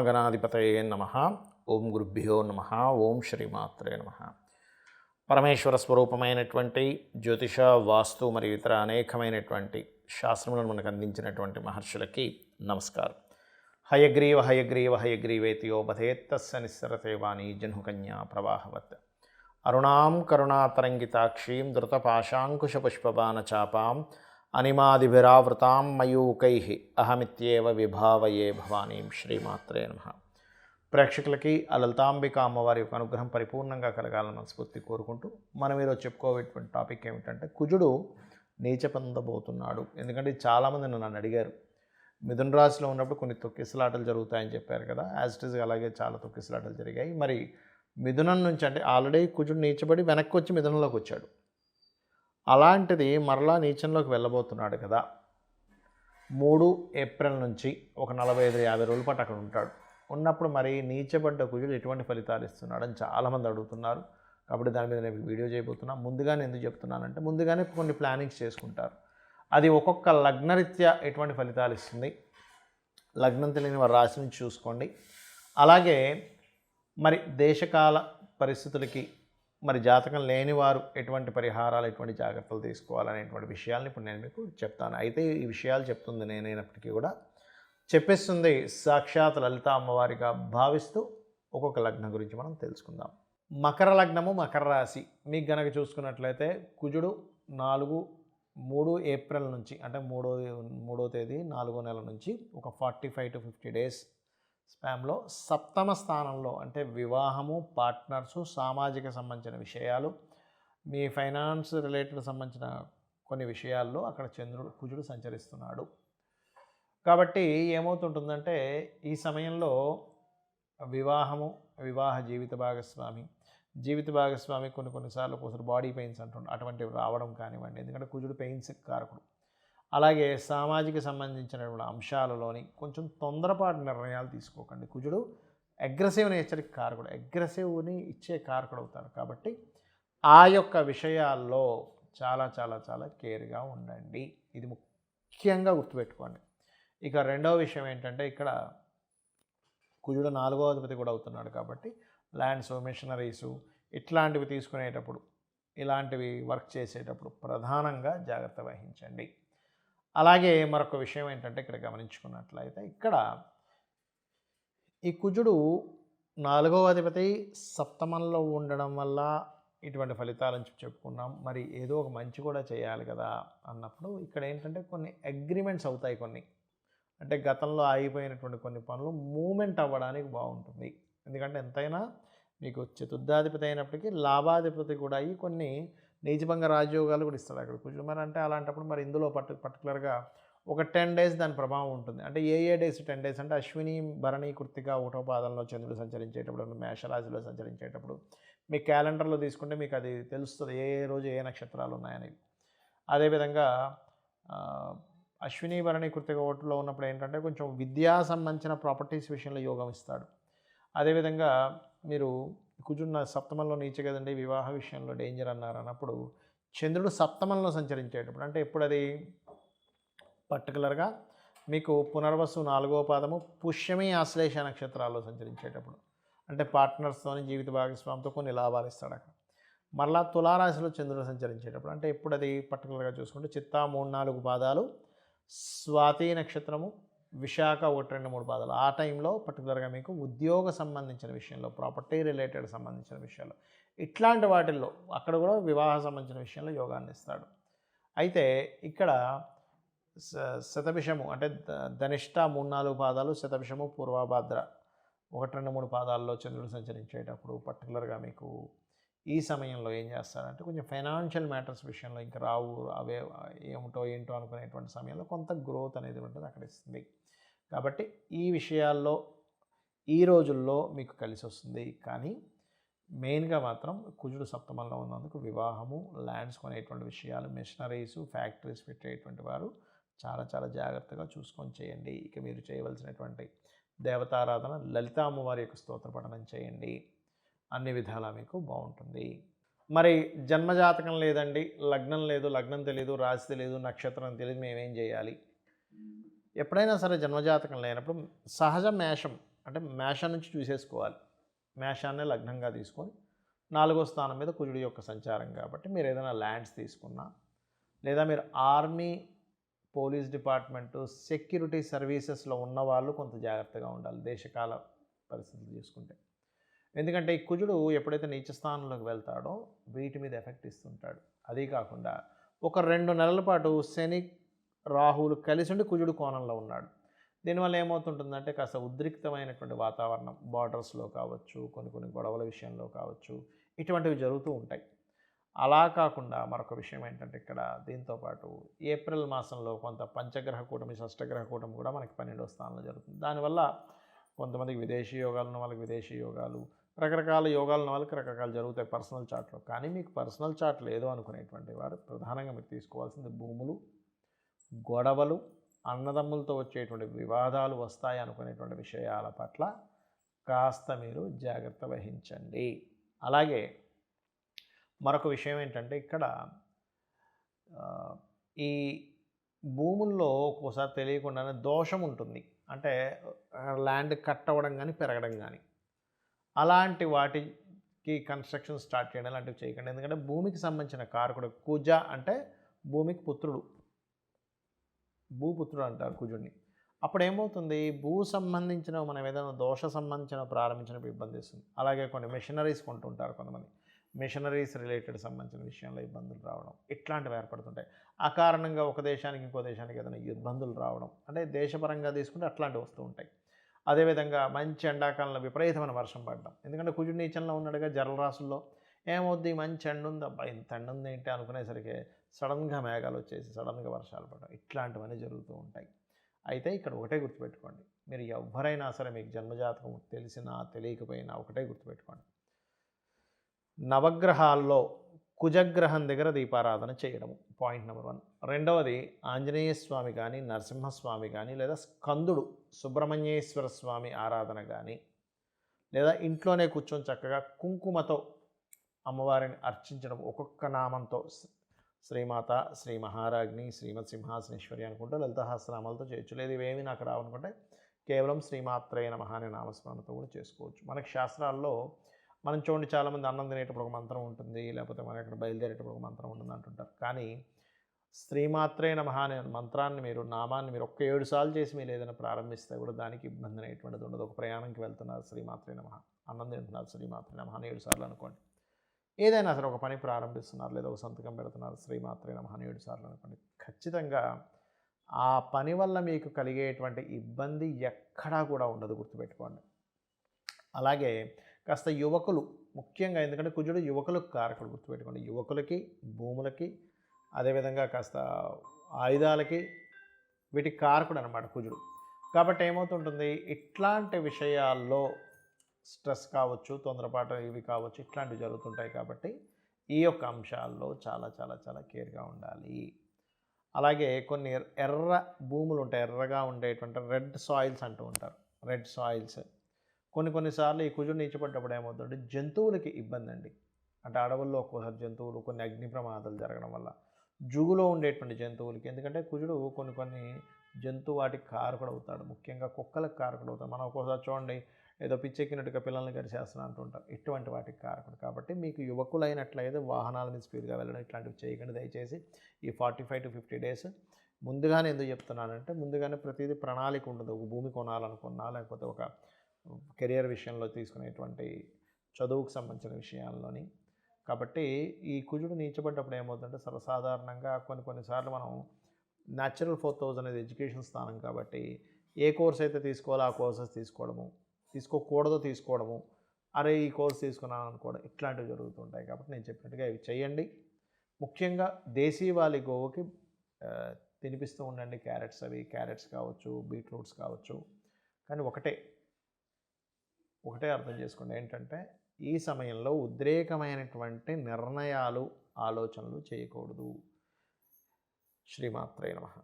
శ్రీమహాగణాధిపతయే నమః. ఓం గురుభ్యో నమః. ఓం శ్రీమాత్రే నమః. పరమేశ్వర స్వరూపమైనటువంటి జ్యోతిష, వాస్తు మరియు ఇతర అనేకమైనటువంటి శాస్త్రములను మనకు అందించినటువంటి మహర్షులకి నమస్కారం. హయగ్రీవ హయగ్రీవ హయగ్రీవేతియోపథేత్తస్య నిస్సరతే వాణి జహ్నుకన్యా ప్రవాహవత్. అరుణాం కరుణాతరంగితాక్షీం ధృతపాశాంకుశపుష్పబాణచాపాం అనిమాదిభిరావృతాం మయూకైః అహమిత్యేవ విభావయే భవానీం. శ్రీమాత్రే నమః. ప్రేక్షకులకి ఆ లలితాంబిక అమ్మవారి యొక్క అనుగ్రహం పరిపూర్ణంగా కలగాలని మనస్ఫూర్తి కోరుకుంటూ మనం ఈరోజు చెప్పుకోవేటువంటి టాపిక్ ఏమిటంటే కుజుడు నీచ పొందబోతున్నాడు. ఎందుకంటే చాలామంది నన్ను అడిగారు, మిథున రాశిలో ఉన్నప్పుడు కొన్ని తొక్కిసలాటలు జరుగుతాయని చెప్పారు కదా. యాజ్ ఇట్ ఈజ్ అలాగే చాలా తొక్కిసలాటలు జరిగాయి. మరి మిథునం నుంచి అంటే ఆల్రెడీ కుజుడు నీచబడి వెనక్కి వచ్చి మిథునంలోకి వచ్చాడు. అలాంటిది మరలా నీచంలోకి వెళ్ళబోతున్నాడు కదా. 3 ఏప్రిల్ నుంచి ఒక 45-50 రోజుల పాటు అక్కడ ఉంటాడు. ఉన్నప్పుడు మరి నీచబడ్డ కుజుడు ఎటువంటి ఫలితాలు ఇస్తున్నాడు అని చాలామంది అడుగుతున్నారు. కాబట్టి దాని మీద నేను వీడియో చేయబోతున్నా. ముందుగానే ఎందుకు చెప్తున్నానంటే ముందుగానే కొన్ని ప్లానింగ్స్ చేసుకుంటారు. అది ఒక్కొక్క లగ్నరీత్యా ఎటువంటి ఫలితాలు ఇస్తుంది, లగ్నం తెలియని వారి రాశి నుంచి చూసుకోండి. అలాగే మరి దేశకాల పరిస్థితులకి మరి జాతకం లేనివారు ఎటువంటి పరిహారాలు, ఎటువంటి జాగ్రత్తలు తీసుకోవాలనేటువంటి విషయాలను ఇప్పుడు నేను మీకు చెప్తాను. అయితే ఈ విషయాలు చెప్తుంది నేనైనప్పటికీ కూడా చెప్పేస్తుంది సాక్షాత్ లలిత అమ్మవారిగా భావిస్తూ ఒక్కొక్క లగ్నం గురించి మనం తెలుసుకుందాం. మకర లగ్నము, మకర రాశి మీకు గనక చూసుకున్నట్లయితే కుజుడు 3 ఏప్రిల్ నుంచి అంటే 3వ తేదీ 4వ నెల నుంచి ఒక 45 to 50 డేస్ స్పామ్లో సప్తమ స్థానంలో అంటే వివాహము, పార్ట్నర్సు, సామాజిక సంబంధించిన విషయాలు, మీ ఫైనాన్స్ రిలేటెడ్ సంబంధించిన కొన్ని విషయాల్లో అక్కడ కుజుడు సంచరిస్తున్నాడు. కాబట్టి ఏమవుతుంటుందంటే ఈ సమయంలో వివాహ జీవిత భాగస్వామి కొన్నిసార్లు ఒకసారి బాడీ పెయిన్స్ అంటుంటారు, అటువంటివి రావడం కానివ్వండి. ఎందుకంటే కుజుడు పెయిన్స్ కారకుడు. అలాగే సామాజిక సంబంధించినటువంటి అంశాలలోని కొంచెం తొందరపాటు నిర్ణయాలు తీసుకోకండి. కుజుడు అగ్రెసివ్ నేచర్కి కారకుడు, అగ్రెసివ్ని ఇచ్చే కారకుడు అవుతాడు. కాబట్టి ఆ యొక్క విషయాల్లో చాలా చాలా చాలా కేర్గా ఉండండి. ఇది ముఖ్యంగా గుర్తుపెట్టుకోండి. ఇక రెండవ విషయం ఏంటంటే ఇక్కడ కుజుడు 4వ అధిపతి కూడా అవుతున్నాడు. కాబట్టి ల్యాండ్స్, మెషినరీసు ఇట్లాంటివి తీసుకునేటప్పుడు, ఇలాంటివి వర్క్ చేసేటప్పుడు ప్రధానంగా జాగ్రత్త వహించండి. అలాగే మరొక విషయం ఏంటంటే ఇక్కడ గమనించుకున్నట్లయితే ఇక్కడ ఈ కుజుడు 4వ అధిపతి సప్తమంలో ఉండడం వల్ల ఇటువంటి ఫలితాలను చెప్పుకున్నాం. మరి ఏదో ఒక మంచి కూడా చేయాలి కదా అన్నప్పుడు ఇక్కడ ఏంటంటే కొన్ని అగ్రిమెంట్స్ అవుతాయి. కొన్ని అంటే గతంలో ఆగిపోయినటువంటి కొన్ని పనులు మూమెంట్ అవ్వడానికి బాగుంటుంది. ఎందుకంటే ఎంతైనా మీకు చతుర్థాధిపతి అయినప్పటికీ లాభాధిపతి కూడా అయ్యి కొన్ని నీచభంగ రాజయోగాలు కూడా ఇస్తాడు అక్కడ కుజుడు. మరి అంటే అలాంటప్పుడు మరి ఇందులో పర్టికులర్గా ఒక 10 డేస్ దాని ప్రభావం ఉంటుంది. అంటే ఏ డేస్ 10 డేస్ అంటే అశ్విని, భరణి, కృత్తిక 1వ పాదంలో చంద్రుడు సంచరించేటప్పుడు, మేషరాశిలో సంచరించేటప్పుడు మీ క్యాలెండర్లో తీసుకుంటే మీకు అది తెలుస్తుంది ఏ రోజు ఏ నక్షత్రాలు ఉన్నాయని. అదేవిధంగా అశ్విని, భరణి, కృత్తిక 1లో ఉన్నప్పుడు ఏంటంటే కొంచెం విద్యా సంబంధించిన ప్రాపర్టీస్ విషయంలో యోగం ఇస్తాడు. అదేవిధంగా మీరు కుజుడు సప్తమంలో నీచ కదండి, వివాహ విషయంలో డేంజర్ అన్నప్పుడు చంద్రుడు సప్తమంలో సంచరించేటప్పుడు అంటే ఎప్పుడు అది పర్టికులర్గా మీకు పునర్వసు 4వ పాదము, పుష్యమి, ఆశ్లేష నక్షత్రాల్లో సంచరించేటప్పుడు అంటే పార్ట్నర్స్తోని, జీవిత భాగస్వామితో కొన్ని లాభాలు ఇస్తాడు అక్కడ. మరలా తులారాశిలో చంద్రుడు సంచరించేటప్పుడు అంటే ఎప్పుడు అది పర్టికులర్గా చూసుకుంటే చిత్తా 3-4 పాదాలు, స్వాతి నక్షత్రము, విశాఖ 1-2-3 పాదాలు. ఆ టైంలో పర్టికులర్గా మీకు ఉద్యోగ సంబంధించిన విషయంలో, ప్రాపర్టీ రిలేటెడ్ సంబంధించిన విషయాల్లో, ఇట్లాంటి వాటిల్లో అక్కడ కూడా వివాహ సంబంధించిన విషయంలో యోగాన్ని ఇస్తాడు. అయితే ఇక్కడ శతభిషము అంటే ధనిష్ట 3-4 పాదాలు, శతభిషము, పూర్వభాద్ర 1-2-3 పాదాల్లో చంద్రుడు సంచరించేటప్పుడు పర్టికులర్గా మీకు ఈ సమయంలో ఏం చేస్తారంటే కొంచెం ఫైనాన్షియల్ మ్యాటర్స్ విషయంలో ఇంకా అవే ఏమిటో ఏంటో అనుకునేటువంటి సమయంలో కొంత గ్రోత్ అనేది ఉంటుంది, అక్కడ ఇస్తుంది. కాబట్టి ఈ విషయాల్లో ఈ రోజుల్లో మీకు కలిసి వస్తుంది. కానీ మెయిన్గా మాత్రం కుజుడు సప్తమంలో ఉన్నందుకు వివాహము, ల్యాండ్స్ కొనేటువంటి విషయాలు, మెషినరీసు, ఫ్యాక్టరీస్ పెట్టేటువంటి వారు చాలా చాలా జాగ్రత్తగా చూసుకొని చేయండి. ఇక మీరు చేయవలసినటువంటి దేవతారాధన లలిత అమ్మవారి యొక్క స్తోత్ర పఠనం చేయండి. అన్ని విధాలా మీకు బాగుంటుంది. మరి జన్మజాతకం లేదండి, లగ్నం లేదు, లగ్నం తెలియదు, రాశి తెలియదు, నక్షత్రం తెలియదు, మేమేం చేయాలి? ఎప్పుడైనా సరే జన్మజాతకం లేనప్పుడు సహజ మేషం అంటే మేషం నుంచి చూసేసుకోవాలి. మేషాన్నే లగ్నంగా తీసుకొని 4వ స్థానం మీద కుజుడి యొక్క సంచారం కాబట్టి మీరు ఏదైనా ల్యాండ్స్ తీసుకున్నా, లేదా మీరు ఆర్మీ, పోలీస్ డిపార్ట్మెంటు, సెక్యూరిటీ సర్వీసెస్లో ఉన్నవాళ్ళు కొంత జాగ్రత్తగా ఉండాలి దేశకాల పరిస్థితులు చూసుకుంటే. ఎందుకంటే ఈ కుజుడు ఎప్పుడైతే నీచ స్థానంలోకి వెళ్తాడో వీటి మీద ఎఫెక్ట్ ఇస్తుంటాడు. అదీ కాకుండా ఒక 2 నెలల పాటు శని, రాహువులు కలిసి ఉండి కుజుడు కోణంలో ఉన్నాడు. దీనివల్ల ఏమవుతుంటుందంటే కాస్త ఉద్రిక్తమైనటువంటి వాతావరణం బార్డర్స్లో కావచ్చు, కొన్ని గొడవల విషయంలో కావచ్చు, ఇటువంటివి జరుగుతూ ఉంటాయి. అలా కాకుండా మరొక విషయం ఏంటంటే ఇక్కడ దీంతోపాటు ఏప్రిల్ మాసంలో కొంత పంచగ్రహ కూటమి, షష్టగ్రహ కూటమి కూడా మనకి 12వ స్థానంలో జరుగుతుంది. దానివల్ల కొంతమందికి విదేశీ యోగాలు ఉన్న వాళ్ళకి విదేశీ యోగాలు, రకరకాల యోగాలు ఉన్న వాళ్ళకి రకరకాలు జరుగుతాయి పర్సనల్ చార్ట్లో. కానీ మీకు పర్సనల్ చార్ట్ లేదు అనుకునేటువంటి వారు ప్రధానంగా మీరు తీసుకోవాల్సింది భూములు, గొడవలు, అన్నదమ్ములతో వచ్చేటువంటి వివాదాలు వస్తాయి అనుకునేటువంటి విషయాల పట్ల కాస్త మీరు జాగ్రత్త వహించండి. అలాగే మరొక విషయం ఏంటంటే ఇక్కడ ఈ భూముల్లో ఒక్కోసారి తెలియకుండానే దోషం ఉంటుంది. అంటే ల్యాండ్ కట్ అవ్వడం కానీ, పెరగడం కానీ, అలాంటి వాటికి కన్స్ట్రక్షన్ స్టార్ట్ చేయడం లాంటివి చేయకండి. ఎందుకంటే భూమికి సంబంధించిన కారకుడు కుజ అంటే భూమికి పుత్రుడు, భూపుత్రుడు అంటారు కుజుడిని. అప్పుడు ఏమవుతుంది, భూ సంబంధించిన మనం ఏదైనా దోష సంబంధించిన ప్రారంభించినప్పుడు ఇబ్బంది ఇస్తుంది. అలాగే కొన్ని మెషినరీస్ కొంటుంటారు కొంతమంది, మెషినరీస్ రిలేటెడ్ సంబంధించిన విషయంలో ఇబ్బందులు రావడం, ఇట్లాంటివి ఏర్పడుతుంటాయి. ఆ కారణంగా ఒక దేశానికి ఇంకో దేశానికి ఏదైనా ఇబ్బందులు రావడం, అంటే దేశపరంగా తీసుకుంటే అట్లాంటివి వస్తూ ఉంటాయి. అదేవిధంగా మంచి ఎండాకాలంలో విపరీతమైన వర్షం పడడం, ఎందుకంటే కుజుడు నీచంలో ఉన్నాడుగా జలరాశుల్లో. ఏమవుద్ది, మంచి ఎండ ఉంది, అబ్బా ఇంత ఎండ ఉంది ఏంటి అనుకునేసరికి సడన్గా మేఘాలు వచ్చేసి సడన్గా వర్షాలు పడడం, ఇట్లాంటివన్నీ జరుగుతూ ఉంటాయి. అయితే ఇక్కడ ఒకటే గుర్తుపెట్టుకోండి, మీరు ఎవరైనా సరే మీకు జన్మజాతకం తెలిసినా తెలియకపోయినా ఒకటే గుర్తుపెట్టుకోండి, నవగ్రహాల్లో కుజగ్రహం దగ్గర దీపారాధన చేయడము పాయింట్ నెంబర్ 1. రెండవది ఆంజనేయ స్వామి కానీ, నరసింహస్వామి కానీ, లేదా స్కందుడు సుబ్రహ్మణ్యేశ్వర స్వామి ఆరాధన కానీ, లేదా ఇంట్లోనే కూర్చొని చక్కగా కుంకుమతో అమ్మవారిని అర్చించడం, ఒక్కొక్క నామంతో శ్రీమాత, శ్రీ మహారాజ్ని, శ్రీమత్ సింహాసనేశ్వరి అనుకుంటూ లలితహాస్యనామాలతో చేయొచ్చు. లేదు ఇవేమీ నాకు రావనుకుంటే కేవలం శ్రీమాత్రే నమః అనే నామస్మరణతో కూడా చేసుకోవచ్చు. మనకి శాస్త్రాల్లో మనం చూడండి, చాలామంది అన్నం తినేటప్పుడు ఒక మంత్రం ఉంటుంది, లేకపోతే మనం ఎక్కడ బయలుదేరేటప్పుడు ఒక మంత్రం ఉంటుంది అంటుంటారు. కానీ శ్రీమాత్రే నమః అనే మంత్రాన్ని మీరు, నామాన్ని మీరు ఒక్క 7 సార్లు చేసి మీరు ఏదైనా ప్రారంభిస్తే కూడా దానికి ఇబ్బంది అనేటువంటిది ఉండదు. ఒక ప్రయాణంకి వెళ్తున్నారు శ్రీమాత్రే నమః, అన్నం తింటున్నారు శ్రీమాత్రే నమః అని 7 సార్లు అనుకోండి. ఏదైనా సరే ఒక పని ప్రారంభిస్తున్నారు, లేదా ఒక సంతకం పెడుతున్నారు శ్రీమాత్రే నమః అని 7 సార్లు అనుకోండి. ఖచ్చితంగా ఆ పని వల్ల మీకు కలిగేటువంటి ఇబ్బంది ఎక్కడా కూడా ఉండదు, గుర్తుపెట్టుకోండి. అలాగే కాస్త యువకులు ముఖ్యంగా, ఎందుకంటే కుజుడు యువకులకు కారకుడు, గుర్తుపెట్టుకోండి. యువకులకి, భూములకి, అదేవిధంగా కాస్త ఆయుధాలకి, వీటికి కారకుడు అనమాట కుజుడు. కాబట్టి ఏమవుతుంటుంది, ఇట్లాంటి విషయాల్లో స్ట్రెస్ కావచ్చు, తొందరపాటు ఇవి కావచ్చు, ఇట్లాంటివి జరుగుతుంటాయి. కాబట్టి ఈ యొక్క అంశాల్లో చాలా చాలా చాలా కేర్గా ఉండాలి. అలాగే కొన్ని ఎర్ర భూములు ఉంటాయి, ఎర్రగా ఉండేటువంటి రెడ్ సాయిల్స్ అంటూ ఉంటారు. రెడ్ సాయిల్స్ కొన్నిసార్లు ఈ కుజుడు నీచపడ్డప్పుడు ఏమవుతుందంటే జంతువులకి ఇబ్బంది అండి. అంటే అడవుల్లో ఒక్కోసారి జంతువులు, కొన్ని అగ్ని ప్రమాదాలు జరగడం వల్ల జుగులో ఉండేటువంటి జంతువులకి, ఎందుకంటే కుజుడు కొన్ని జంతువు వాటికి కారకుడు అవుతాడు, ముఖ్యంగా కుక్కలకు కారకుడు అవుతాడు. మనం ఒక్కోసారి చూడండి ఏదో పిచ్చెక్కినట్టుగా పిల్లల్ని కరిచేస్తున్నా అంటుంటారు, ఇటువంటి వాటికి కారకుడు. కాబట్టి మీకు యువకులైనట్లయితే వాహనాల మీద స్పీడ్గా వెళ్ళడం ఇట్లాంటివి చేయకండి దయచేసి. ఈ 45 to 50 డేస్ ముందుగానే ఎందుకు చెప్తున్నానంటే, ముందుగానే ప్రతిదీ ప్రణాళిక ఉంటుంది. ఒక భూమి కొనాలనుకున్నా, లేకపోతే ఒక కెరియర్ విషయంలో తీసుకునేటువంటి చదువుకు సంబంధించిన విషయాల్లోని. కాబట్టి ఈ కుజుడు నీచబడ్డప్పుడు ఏమవుతుందంటే సర్వసాధారణంగా కొన్నిసార్లు మనం న్యాచురల్ 4000 అనేది ఎడ్యుకేషన్ స్థానం కాబట్టి ఏ కోర్స్ అయితే తీసుకోవాలో ఆ కోర్సెస్ తీసుకోవడము, తీసుకోకూడదో తీసుకోవడము, అరే ఈ కోర్స్ తీసుకున్నాను అనుకోవడం, ఇట్లాంటివి జరుగుతుంటాయి. కాబట్టి నేను చెప్పినట్టుగా ఇవి చేయండి. ముఖ్యంగా దేశీవాలి గోవుకి తినిపిస్తూ ఉండండి. క్యారెట్స్ కావచ్చు, బీట్రూట్స్ కావచ్చు. కానీ ఒకటే అర్థం చేసుకోండి, ఏంటంటే ఈ సమయంలో ఉద్రేకమైనటువంటి నిర్ణయాలు, ఆలోచనలు చేయకూడదు. శ్రీమాత్రే నమః.